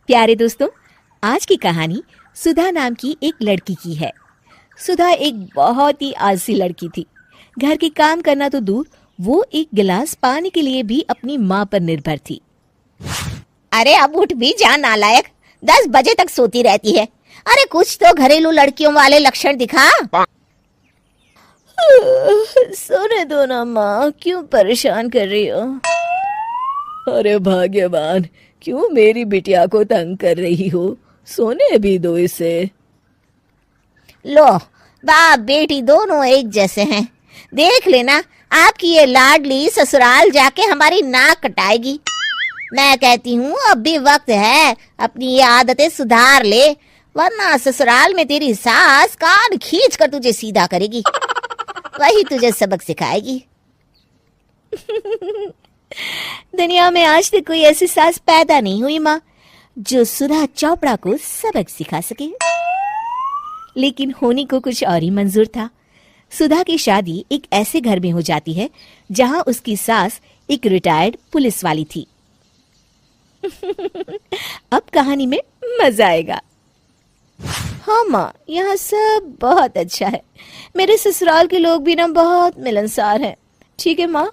प्यारे दोस्तों, आज की कहानी सुधा नाम की एक लड़की की है। सुधा एक बहुत ही आलसी लड़की थी। घर के काम करना तो दूर, वो एक गिलास पानी के लिए भी अपनी माँ पर निर्भर थी। अरे अब उठ भी जा नालायक, 10 बजे तक सोती रहती है। अरे कुछ तो घरेलू लड़कियों वाले लक्षण दिखा। सोने दो ना माँ, क्यों परेशान कर रही हो? अरे भाग्यवान, क्यों मेरी बिटिया को तंग कर रही हो? सोने भी दो इसे। लो, बाप बेटी दोनों एक जैसे हैं। देख लेना, आपकी ये लाडली ससुराल जाके हमारी नाक कटाएगी। मैं कहती हूँ अब भी वक्त है, अपनी ये आदतें सुधार ले, वरना ससुराल में तेरी सास कान खींच कर तुझे सीधा करेगी। वही तुझे सबक सिखाएगी। दुनिया में आज तक कोई ऐसी सास पैदा नहीं हुई माँ, जो सुधा चोपड़ा को सबक सिखा सके। लेकिन होनी को कुछ और ही मंजूर था। सुधा की शादी एक ऐसे घर में हो जाती है जहां उसकी सास एक रिटायर्ड पुलिस वाली थी। अब कहानी में मजा आएगा। हाँ माँ, यहाँ सब बहुत अच्छा है। मेरे ससुराल के लोग भी ना बहुत मिलनसार हैं। ठीक है माँ,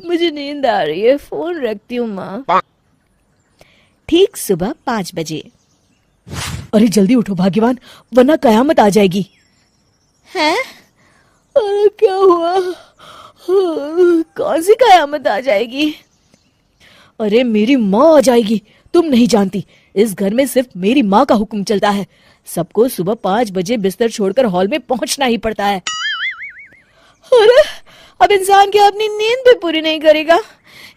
मुझे नींद आ रही है, फोन रखती हूँ माँ। ठीक सुबह 5 बजे। अरे जल्दी उठो भाग्यवान, वरना कयामत आ जाएगी। हैं? अरे क्या हुआ? कौन सी कयामत आ जाएगी? अरे मेरी माँ आ जाएगी। तुम नहीं जानती, इस घर में सिर्फ मेरी माँ का हुक्म चलता है। सबको सुबह 5 बजे बिस्तर छोड़कर हॉल में पहुंचना ही पड़ता है। अरे अब इंसान क्या अपनी नींद भी पूरी नहीं करेगा?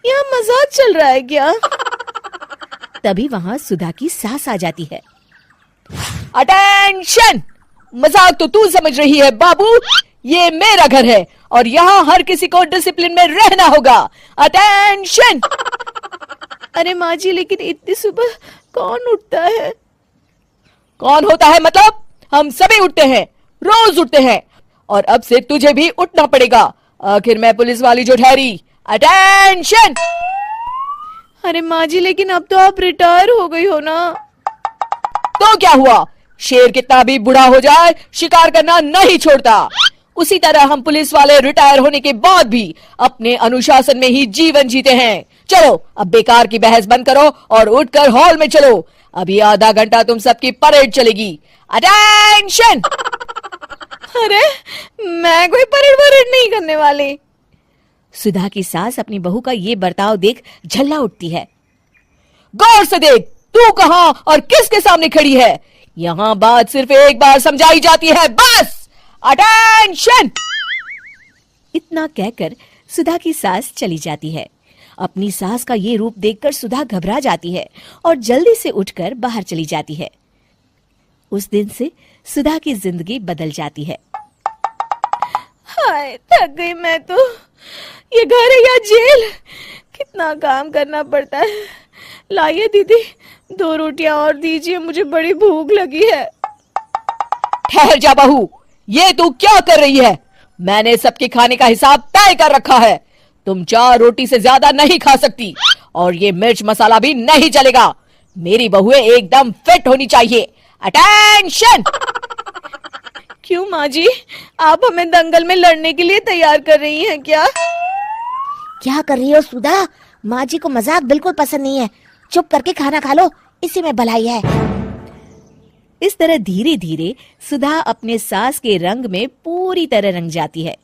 यहाँ मजाक चल रहा है क्या? तभी वहां सुधा की सास आ जाती है। अटेंशन! मजाक तो तू समझ रही है बाबू, ये मेरा घर है और यहाँ हर किसी को डिसिप्लिन में रहना होगा। अटेंशन! अरे माँ जी, लेकिन इतनी सुबह कौन उठता है? कौन होता है मतलब? हम सभी उठते हैं, रोज उठते हैं, और अब से तुझे भी उठना पड़ेगा। आखिर मैं पुलिस वाली जो ठहरी। अटेंशन! अरे माँ जी, लेकिन अब तो आप रिटायर हो गई हो ना। तो क्या हुआ? शेर कितना भी बूढ़ा हो जाए, शिकार करना नहीं छोड़ता। उसी तरह हम पुलिस वाले रिटायर होने के बाद भी अपने अनुशासन में ही जीवन जीते हैं। चलो अब बेकार की बहस बंद करो और उठकर हॉल में चलो। अभी आधा घंटा तुम सबकी परेड चलेगी। अटेंशन! अरे मैं कोई परेड नहीं करने वाली। सुधा की सास अपनी बहू का ये बर्ताव देख झल्ला उठती है। गौर से देख, तू कहां और किसके सामने खड़ी है? यहां बात सिर्फ एक बार समझाई जाती है, बस। अटेंशन! इतना कहकर सुधा की सास चली जाती है। अपनी सास का ये रूप देखकर सुधा घबरा जाती है और जल्दी से उठकर बाहर चली जाती है। उस दिन से सुधा की जिंदगी बदल जाती है। हाय, थक गई मैं तो। ये घर है या जेल? कितना काम करना पड़ता है। लाइए दीदी, 2 रोटियां और दीजिए, मुझे बड़ी भूख लगी है। ठहर जा बहू, ये तू क्या कर रही है? मैंने सबके खाने का हिसाब तय कर रखा है। तुम 4 रोटी से ज्यादा नहीं खा सकती और ये मिर्च मसाला भी नहीं चलेगा। मेरी बहुएं एकदम फिट होनी चाहिए। अटेंशन! क्यों माँ जी, आप हमें दंगल में लड़ने के लिए तैयार कर रही हैं क्या? क्या कर रही हो सुधा? माँ जी को मजाक बिल्कुल पसंद नहीं है। चुप करके खाना खा लो, इसी में भलाई है। इस तरह धीरे धीरे सुधा अपने सास के रंग में पूरी तरह रंग जाती है,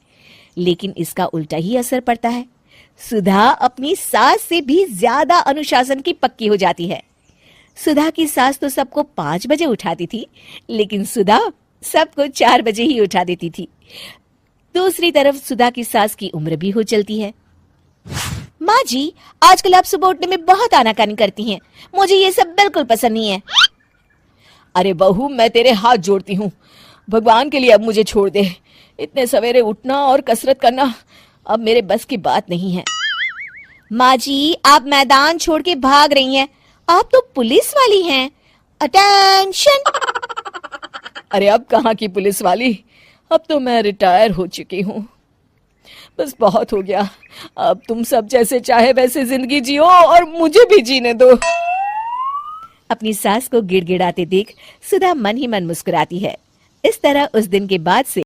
लेकिन इसका उल्टा ही असर पड़ता है। सुधा अपनी सास से भी ज्यादा अनुशासन की पक्की हो जाती है। सुधा की सास तो सबको 5 बजे उठाती थी, लेकिन सुधा सबको 4 बजे ही उठा देती थी। दूसरी तरफ सुधा की सास की उम्र भी हो चलती है। माँ जी, आजकल आप सुबह उठने में बहुत आनाकानी करती हैं। मुझे ये सब बिल्कुल पसंद नहीं है। अरे बहू, मैं तेरे हाथ जोड़ती हूँ, भगवान के लिए अब मुझे छोड़ दे। इतने सवेरे उठना और कसरत करना अब मेरे बस की बात नहीं है। माँ जी, आप मैदान छोड़ के भाग रही हैं। आप तो पुलिस वाली हैं। अटेंशन! अरे अब कहाँ की पुलिस वाली, अब तो मैं रिटायर हो चुकी हूँ। बस बहुत हो गया। अब तुम सब जैसे चाहे वैसे जिंदगी जियो और मुझे भी जीने दो। अपनी सास को गिड़गिड़ाते देख सुधा मन ही मन मुस्कुराती है। इस तरह उस दिन के बाद से